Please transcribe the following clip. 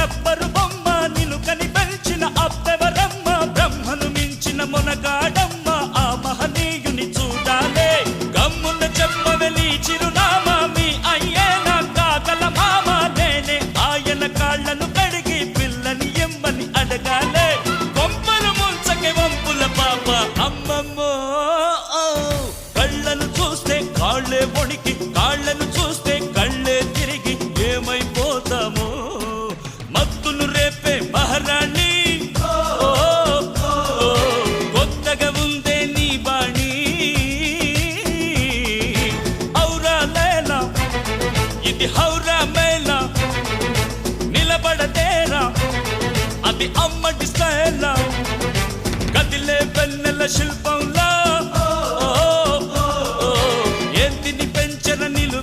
rubber బొమ్మ నిన్ను కని పెంచిన అబ్బెవరమ్మ బ్రహ్మను మించిన మొనగాడమ్మ ఆ మహనీయుని చూడాలే గమ్మున చెప్పవెలి చిరునామా మీ అయ్యేనా కాగల మామ నేనే ఆయన కాళ్ళను కడిగి పిల్లని ఎమ్మని అడగాలే కొంపలు ముంచకే వంపుల పాప అమ్మమ్మో కళ్ళను చూస్తే కాళ్ళే వణికి కాళ్ళను చూస్తే కళ్ళే తిరిగి ఏమైపోతామో మత్తును రేపే మహారాణి కొత్తగా ఉందే నీ బాణి ఔరా లేలా ఇది హౌరా మేళా నిలబడతేరా అది అమ్మడి స్టైలా కదిలే వెన్నెల శిల్పం